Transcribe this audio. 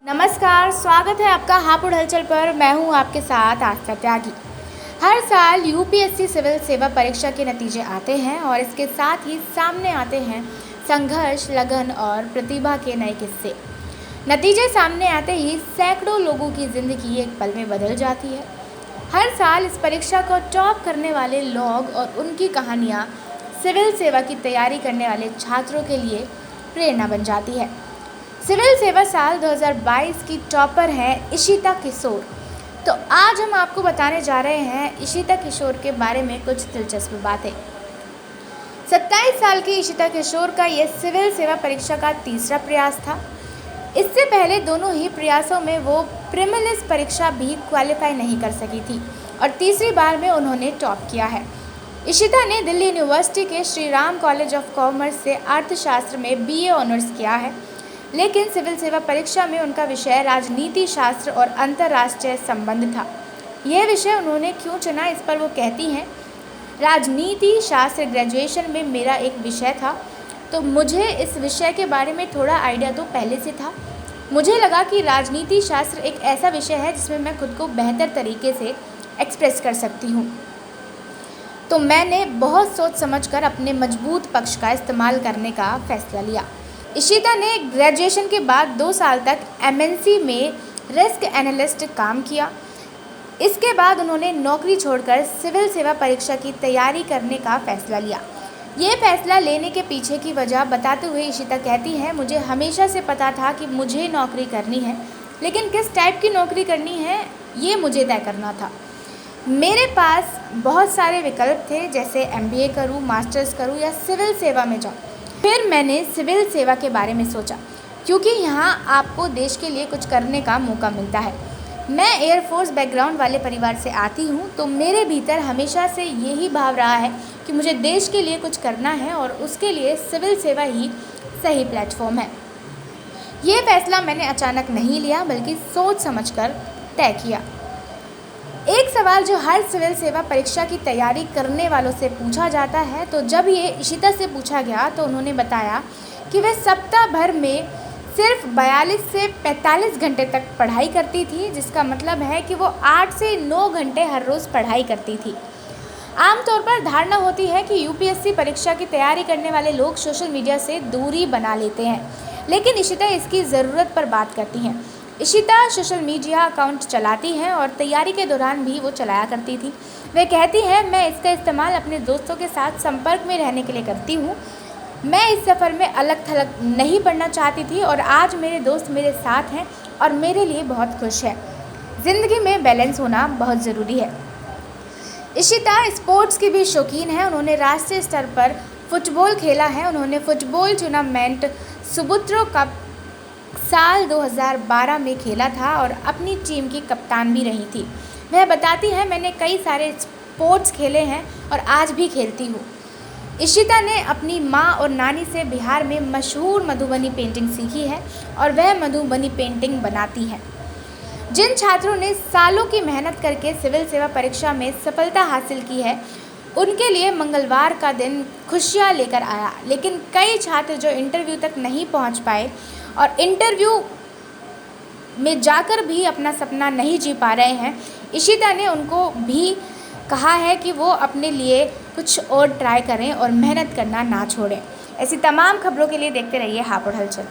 नमस्कार, स्वागत है आपका हापुड़ हलचल पर। मैं हूं आपके साथ आस्था त्यागी। हर साल यूपीएससी सिविल सेवा परीक्षा के नतीजे आते हैं और इसके साथ ही सामने आते हैं संघर्ष, लगन और प्रतिभा के नए किस्से। नतीजे सामने आते ही सैकड़ों लोगों की ज़िंदगी एक पल में बदल जाती है। हर साल इस परीक्षा को टॉप करने वाले लोग और उनकी कहानियाँ सिविल सेवा की तैयारी करने वाले छात्रों के लिए प्रेरणा बन जाती है। सिविल सेवा साल 2022 की टॉपर हैं इशिता किशोर। तो आज हम आपको बताने जा रहे हैं इशिता किशोर के बारे में कुछ दिलचस्प बातें। 27 साल की इशिता किशोर का यह सिविल सेवा परीक्षा का तीसरा प्रयास था। इससे पहले दोनों ही प्रयासों में वो प्रीलिम्स परीक्षा भी क्वालिफाई नहीं कर सकी थी और तीसरी बार में उन्होंने टॉप किया है। इशिता ने दिल्ली यूनिवर्सिटी के Shri Ram college of commerce से अर्थशास्त्र में बीए ऑनर्स किया है, लेकिन सिविल सेवा परीक्षा में उनका विषय राजनीति शास्त्र और अंतर्राष्ट्रीय संबंध था। यह विषय उन्होंने क्यों चुना, इस पर वो कहती हैं, राजनीति शास्त्र ग्रेजुएशन में मेरा एक विषय था, तो मुझे इस विषय के बारे में थोड़ा आइडिया तो पहले से था। मुझे लगा कि राजनीति शास्त्र एक ऐसा विषय है जिसमें मैं खुद को बेहतर तरीके से एक्सप्रेस कर सकती हूँ, तो मैंने बहुत सोच समझकर अपने मजबूत पक्ष का इस्तेमाल करने का फैसला लिया। इशिता ने ग्रेजुएशन के बाद 2 साल तक एमएनसी में रिस्क एनालिस्ट काम किया। इसके बाद उन्होंने नौकरी छोड़कर सिविल सेवा परीक्षा की तैयारी करने का फैसला लिया। ये फैसला लेने के पीछे की वजह बताते हुए इशिता कहती है, मुझे हमेशा से पता था कि मुझे नौकरी करनी है, लेकिन किस टाइप की नौकरी करनी है ये मुझे तय करना था। मेरे पास बहुत सारे विकल्प थे, जैसे एमबीए करूँ, मास्टर्स करूँ या सिविल सेवा में जाऊँ। फिर मैंने सिविल सेवा के बारे में सोचा, क्योंकि यहाँ आपको देश के लिए कुछ करने का मौका मिलता है। मैं एयरफोर्स बैकग्राउंड वाले परिवार से आती हूँ, तो मेरे भीतर हमेशा से यही भाव रहा है कि मुझे देश के लिए कुछ करना है और उसके लिए सिविल सेवा ही सही प्लेटफॉर्म है। ये फैसला मैंने अचानक नहीं लिया, बल्कि सोच समझकर तय किया। एक सवाल जो हर सिविल सेवा परीक्षा की तैयारी करने वालों से पूछा जाता है, तो जब ये इशिता से पूछा गया तो उन्होंने बताया कि वे सप्ताह भर में सिर्फ 42 से 45 घंटे तक पढ़ाई करती थी, जिसका मतलब है कि वो 8 से 9 घंटे हर रोज़ पढ़ाई करती थी। आमतौर पर धारणा होती है कि यूपीएससी परीक्षा की तैयारी करने वाले लोग सोशल मीडिया से दूरी बना लेते हैं, लेकिन इशिता इसकी ज़रूरत पर बात करती हैं। इशिता सोशल मीडिया अकाउंट चलाती हैं और तैयारी के दौरान भी वो चलाया करती थी। वे कहती हैं, मैं इसका इस्तेमाल अपने दोस्तों के साथ संपर्क में रहने के लिए करती हूँ। मैं इस सफ़र में अलग थलग नहीं पढ़ना चाहती थी और आज मेरे दोस्त मेरे साथ हैं और मेरे लिए बहुत खुश है। ज़िंदगी में बैलेंस होना बहुत ज़रूरी है। इशिता स्पोर्ट्स की भी शौकीन है। उन्होंने राष्ट्रीय स्तर पर फुटबॉल खेला है। उन्होंने फुटबॉल टूर्नामेंट सुब्रतो कप साल 2012 में खेला था और अपनी टीम की कप्तान भी रही थी। वह बताती है, मैंने कई सारे स्पोर्ट्स खेले हैं और आज भी खेलती हूँ। इशिता ने अपनी माँ और नानी से बिहार में मशहूर मधुबनी पेंटिंग सीखी है और वह मधुबनी पेंटिंग बनाती है। जिन छात्रों ने सालों की मेहनत करके सिविल सेवा परीक्षा में सफलता हासिल की है, उनके लिए मंगलवार का दिन खुशियाँ लेकर आया, लेकिन कई छात्र जो इंटरव्यू तक नहीं पहुँच पाए और इंटरव्यू में जाकर भी अपना सपना नहीं जी पा रहे हैं, इशिता ने उनको भी कहा है कि वो अपने लिए कुछ और ट्राई करें और मेहनत करना ना छोड़ें। ऐसी तमाम खबरों के लिए देखते रहिए हापुड़ हलचल।